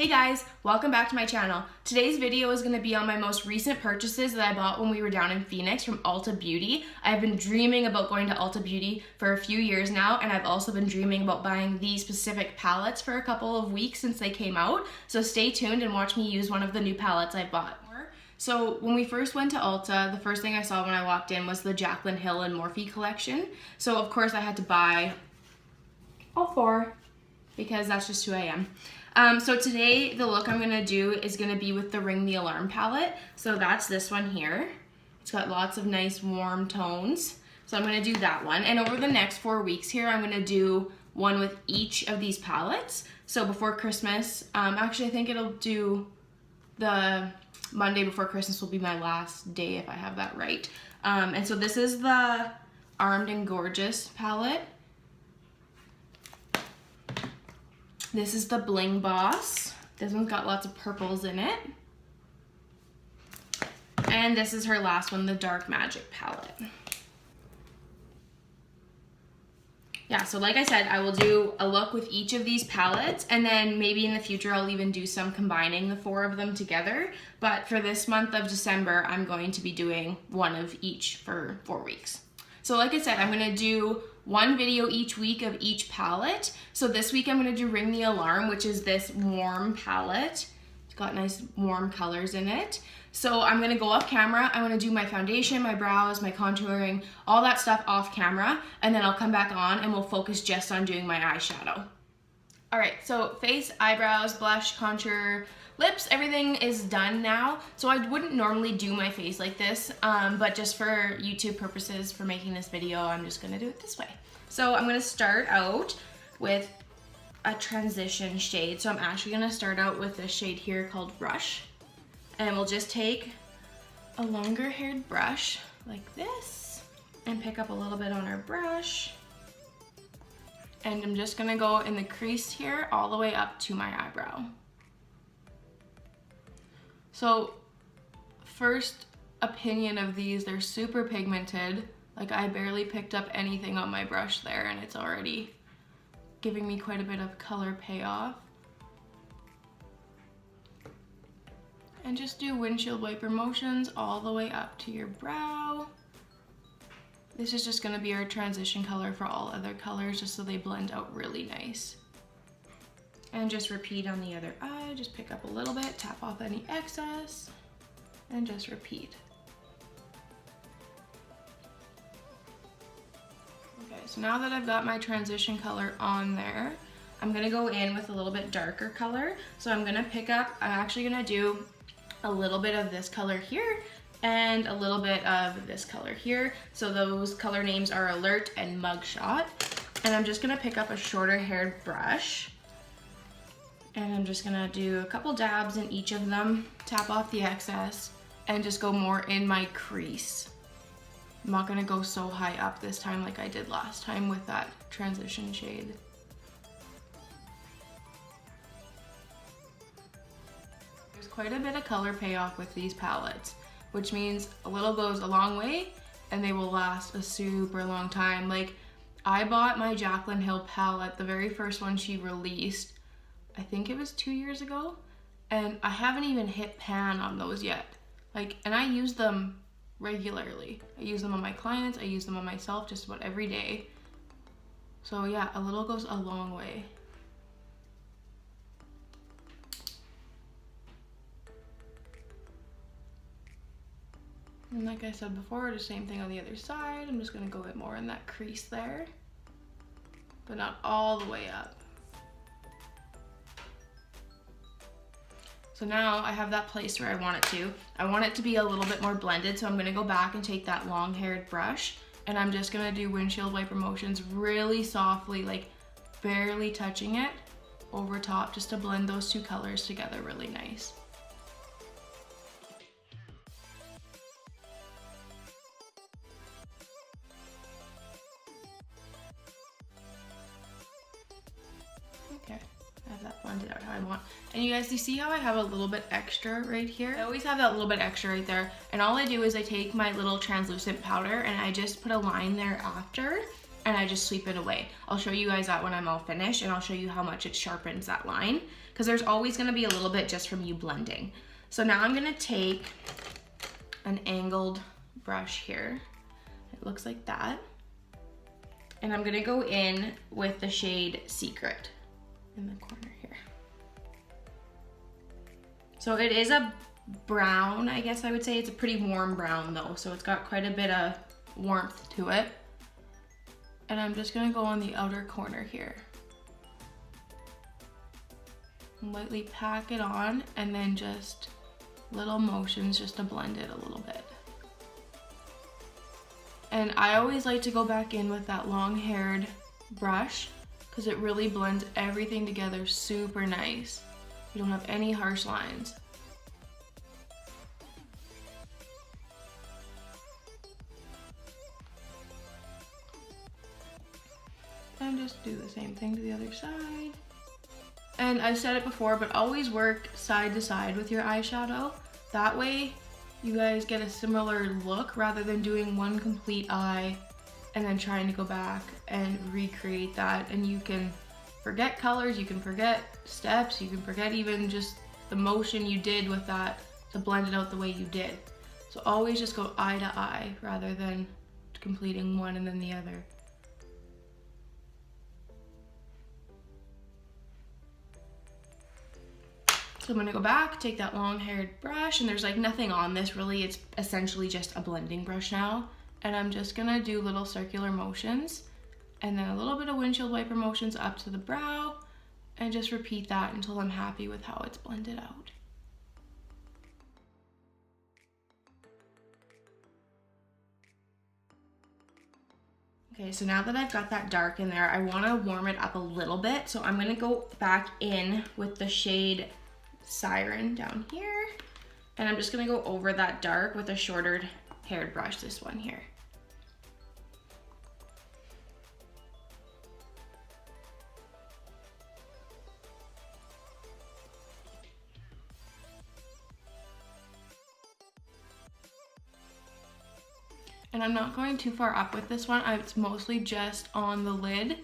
Hey guys, welcome back to my channel. Today's video is going to be on my most recent purchases that I bought when we were down in Phoenix from Ulta Beauty. I've been dreaming about going to Ulta Beauty for a few years now, and I've also been dreaming about buying these specific palettes for a couple of weeks since they came out. So stay tuned and watch me use one of the new palettes I bought. So when we first went to Ulta, the first thing I saw when I walked in was the Jaclyn Hill and Morphe collection. So of course I had to buy all four because that's just who I am. So today the look I'm gonna do is gonna be with the Ring the Alarm palette. So that's this one here. It's got lots of nice warm tones. So I'm gonna do that one. And over the next 4 weeks here, I'm gonna do one with each of these palettes. So before Christmas, actually I think it'll do the Monday before Christmas will be my last day if I have that right. And so this is the Armed and Gorgeous palette. This is the Bling Boss. This one's got lots of purples in it. And this is her last one, the Dark Magic palette. Yeah, so like I said, I will do a look with each of these palettes, and then maybe in the future I'll even do some combining the four of them together. But for this month of December, I'm going to be doing one of each for 4 weeks. So like I said, I'm gonna do one video each week of each palette. So this week I'm gonna do Ring the Alarm, which is this warm palette. It's got nice warm colors in it. So I'm gonna go off camera. I'm gonna do my foundation, my brows, my contouring, all that stuff off camera, and then I'll come back on and we'll focus just on doing my eyeshadow. All right, so face, eyebrows, blush, contour, lips, everything is done now. So I wouldn't normally do my face like this, but just for YouTube purposes, for making this video, I'm just gonna do it this way. So I'm gonna start out with a transition shade. So I'm actually gonna start out with this shade here called Rush. And we'll just take a longer haired brush like this and pick up a little bit on our brush. And I'm just gonna go in the crease here all the way up to my eyebrow. So first opinion of these, they're super pigmented. Like I barely picked up anything on my brush there and it's already giving me quite a bit of color payoff. And just do windshield wiper motions all the way up to your brow. This is just gonna be our transition color for all other colors, just so they blend out really nice. And just repeat on the other eye, just pick up a little bit, tap off any excess, and just repeat. Okay, so now that I've got my transition color on there, I'm gonna go in with a little bit darker color. So I'm gonna pick up, I'm actually gonna do a little bit of this color here and a little bit of this color here. So those color names are Alert and Mugshot. And I'm just gonna pick up a shorter haired brush and I'm just gonna do a couple dabs in each of them, tap off the excess, and just go more in my crease. I'm not gonna go so high up this time like I did last time with that transition shade. There's quite a bit of color payoff with these palettes, which means a little goes a long way and they will last a super long time. Like I bought my Jaclyn Hill palette, the very first one she released, I think it was 2 years ago, and I haven't even hit pan on those yet. Like, and I use them regularly. I use them on my clients, I use them on myself just about every day. So yeah, a little goes a long way. And like I said before, the same thing on the other side. I'm just gonna go a bit more in that crease there, but not all the way up. So now I have that placed where I want it to. I want it to be a little bit more blended, so I'm gonna go back and take that long-haired brush and I'm just gonna do windshield wiper motions really softly, like barely touching it over top, just to blend those two colors together really nice. Okay, I have that blended out how I want. And you guys, you see how I have a little bit extra right here? I always have that little bit extra right there. And all I do is I take my little translucent powder and I just put a line there after. and I just sweep it away. I'll show you guys that when I'm all finished, and I'll show you how much it sharpens that line, because there's always gonna be a little bit just from you blending. So now I'm gonna take an angled brush here. It looks like that. And I'm gonna go in with the shade Secret in the corner here. So it is a brown, I guess I would say. It's a pretty warm brown though, so it's got quite a bit of warmth to it. And I'm just gonna go on the outer corner here. Lightly pack it on, and then just little motions just to blend it a little bit. And I always like to go back in with that long-haired brush because it really blends everything together super nice. You don't have any harsh lines. And just do the same thing to the other side. And I've said it before, but always work side to side with your eyeshadow. That way you guys get a similar look rather than doing one complete eye and then trying to go back and recreate that. And you can forget colors, you can forget steps, you can forget even just the motion you did with that to blend it out the way you did. So always just go eye to eye rather than completing one and then the other. So I'm gonna go back, take that long-haired brush, and there's like nothing on this really. It's essentially just a blending brush now. And I'm just gonna do little circular motions and then a little bit of windshield wiper motions up to the brow, and just repeat that until I'm happy with how it's blended out. Okay, so now that I've got that dark in there, I wanna warm it up a little bit. So I'm gonna go back in with the shade Siren down here, and I'm just gonna go over that dark with a shorter haired brush, this one here. And I'm not going too far up with this one. It's mostly just on the lid,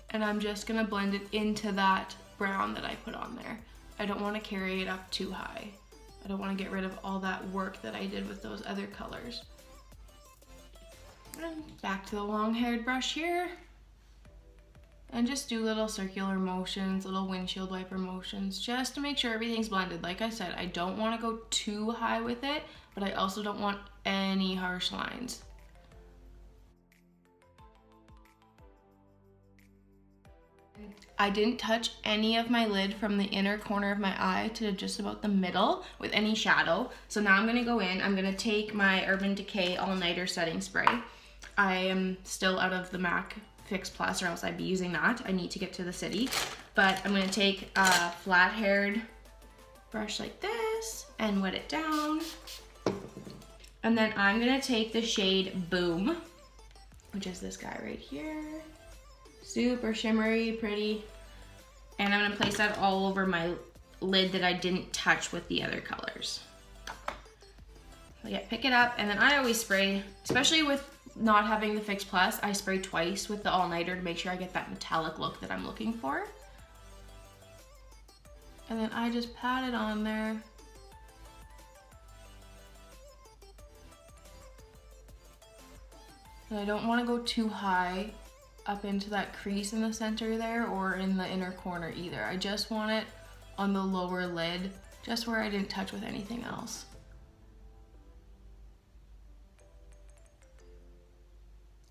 and I'm just gonna blend it into that brown that I put on there. I don't want to carry it up too high. I don't want to get rid of all that work that I did with those other colors. And back to the long-haired brush here. And just do little circular motions, little windshield wiper motions, just to make sure everything's blended. Like I said, I don't want to go too high with it, but I also don't want any harsh lines. I didn't touch any of my lid from the inner corner of my eye to just about the middle with any shadow. So now I'm gonna go in, I'm gonna take my Urban Decay All Nighter Setting Spray. I am still out of the MAC Fix Plus, or else I'd be using that. I need to get to the city. But I'm gonna take a flat-haired brush like this and wet it down. And then I'm gonna take the shade Boom, which is this guy right here. Super shimmery, pretty. And I'm gonna place that all over my lid that I didn't touch with the other colors. So yeah, pick it up, and then I always spray, especially with not having the Fix Plus, I spray twice with the All Nighter to make sure I get that metallic look that I'm looking for. And then I just pat it on there. And I don't wanna go too high up into that crease in the center there or in the inner corner either. I just want it on the lower lid, just where I didn't touch with anything else.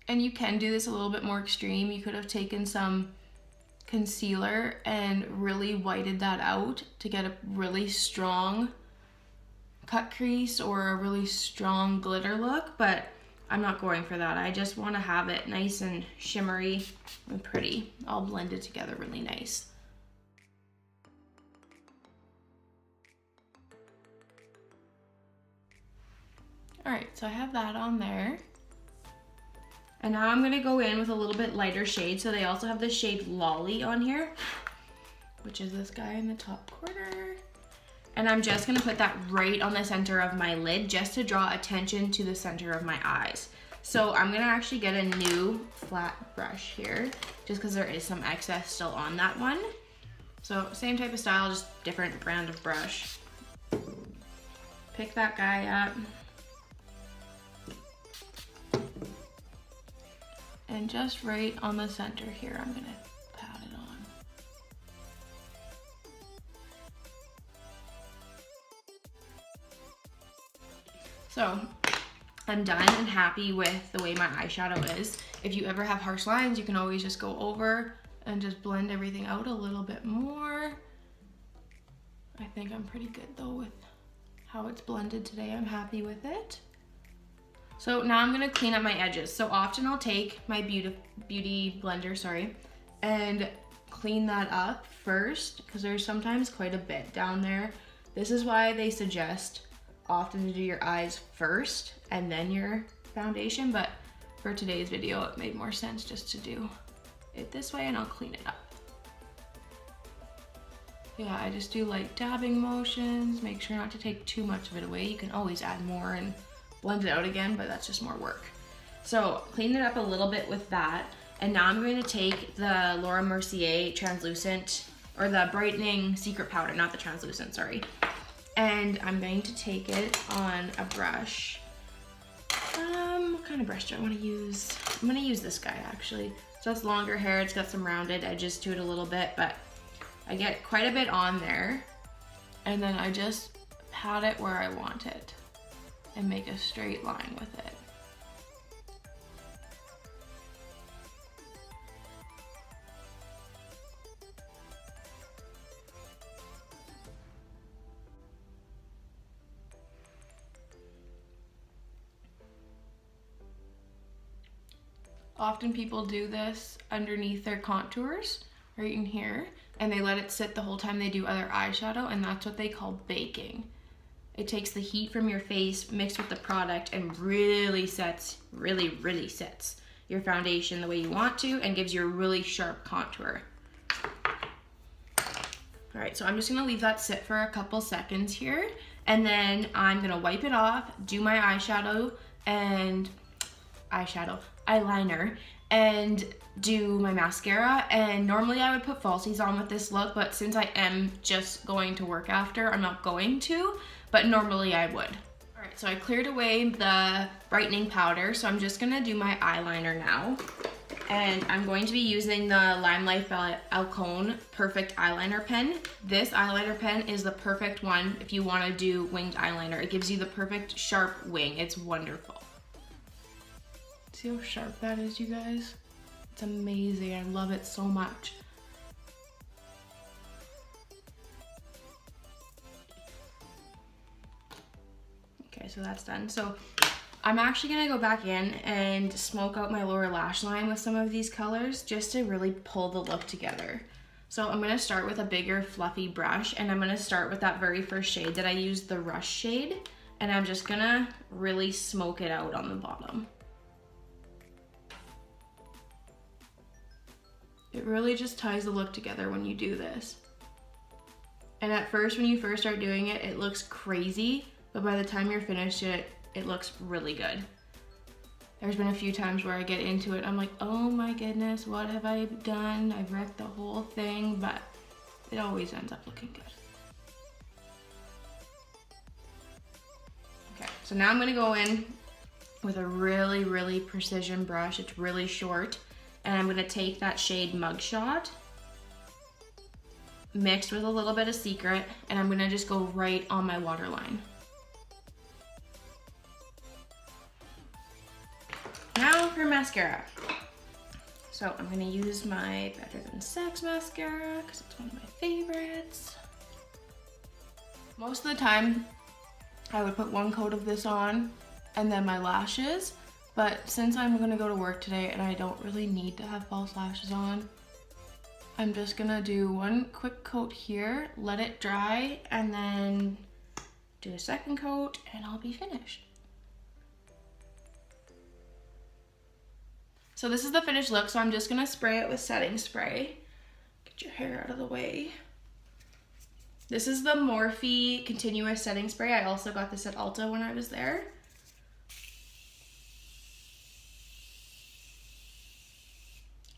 And you can do this a little bit more extreme. You could have taken some concealer and really whited that out to get a really strong cut crease or a really strong glitter look, but I'm not going for that. I just want to have it nice and shimmery and pretty, all blended together really nice. All right, so I have that on there. And now I'm gonna go in with a little bit lighter shade. So they also have the shade Lolly on here, which is this guy in the top corner. And I'm just gonna put that right on the center of my lid just to draw attention to the center of my eyes. So I'm gonna actually get a new flat brush here, just because there is some excess still on that one. So same type of style, just different brand of brush. Pick that guy up. And just right on the center here, I'm gonna pat it on. So I'm done and happy with the way my eyeshadow is. If you ever have harsh lines, you can always just go over and just blend everything out a little bit more. I think I'm pretty good though with how it's blended today. I'm happy with it. So now I'm gonna clean up my edges. So often I'll take my beauty blender, and clean that up first, because there's sometimes quite a bit down there. This is why they suggest often to do your eyes first and then your foundation, but for today's video, it made more sense just to do it this way, and I'll clean it up. Yeah, I just do like dabbing motions, make sure not to take too much of it away. You can always add more and blend it out again, but that's just more work. So clean it up a little bit with that. And now I'm going to take the Laura Mercier translucent, or the brightening secret powder, not the translucent, sorry. And I'm going to take it on a brush. What kind of brush do I want to use? I'm going to use this guy actually. So it's longer hair, it's got some rounded edges to it a little bit, but I get quite a bit on there. And then I just pat it where I want it and make a straight line with it. Often people do this underneath their contours, right in here, and they let it sit the whole time they do other eyeshadow, and that's what they call baking. It takes the heat from your face mixed with the product and really sets your foundation the way you want to, and gives you a really sharp contour. All right, so I'm just gonna leave that sit for a couple seconds here, and then I'm gonna wipe it off, do my eyeliner, and do my mascara. And normally I would put falsies on with this look, but since I am just going to work after, I'm not going to, but normally I would. All right, so I cleared away the brightening powder, so I'm just gonna do my eyeliner now. And I'm going to be using the Limelight Alcone Perfect Eyeliner Pen. This eyeliner pen is the perfect one if you wanna do winged eyeliner. It gives you the perfect sharp wing. It's wonderful. See how sharp that is, you guys? It's amazing. I love it so much. Okay, so that's done. So I'm actually gonna go back in and smoke out my lower lash line with some of these colors just to really pull the look together. So I'm gonna start with a bigger fluffy brush, and I'm gonna start with that very first shade that I used, the Rush shade, and I'm just gonna really smoke it out on the bottom. It really just ties the look together when you do this. And at first, when you first start doing it, it looks crazy, but by the time you're finished it looks really good. There's been a few times where I get into it, I'm like, oh my goodness, what have I done? I've wrecked the whole thing, but it always ends up looking good. Okay, so now I'm gonna go in with a really precision brush. It's really short. And I'm gonna take that shade Mugshot, mixed with a little bit of Secret, and I'm gonna just go right on my waterline. Now for mascara. So I'm gonna use my Better Than Sex mascara, because it's one of my favorites. Most of the time, I would put one coat of this on, and then my lashes. But since I'm gonna go to work today and I don't really need to have false lashes on, I'm just gonna do one quick coat here, let it dry, and then do a second coat, and I'll be finished. So this is the finished look, so I'm just gonna spray it with setting spray. Get your hair out of the way. This is the Morphe Continuous Setting Spray. I also got this at Ulta when I was there.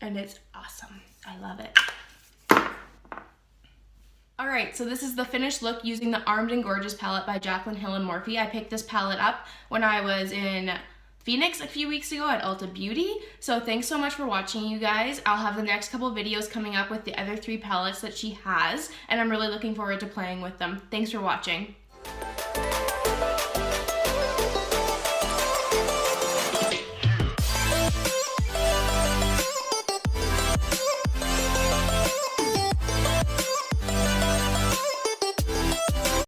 and it's awesome. I love it. Alright, so this is the finished look using the Armed and Gorgeous palette by Jaclyn Hill and Morphe. I picked this palette up when I was in Phoenix a few weeks ago at Ulta Beauty. So thanks so much for watching, you guys. I'll have the next couple videos coming up with the other 3 palettes that she has, and I'm really looking forward to playing with them. Thanks for watching.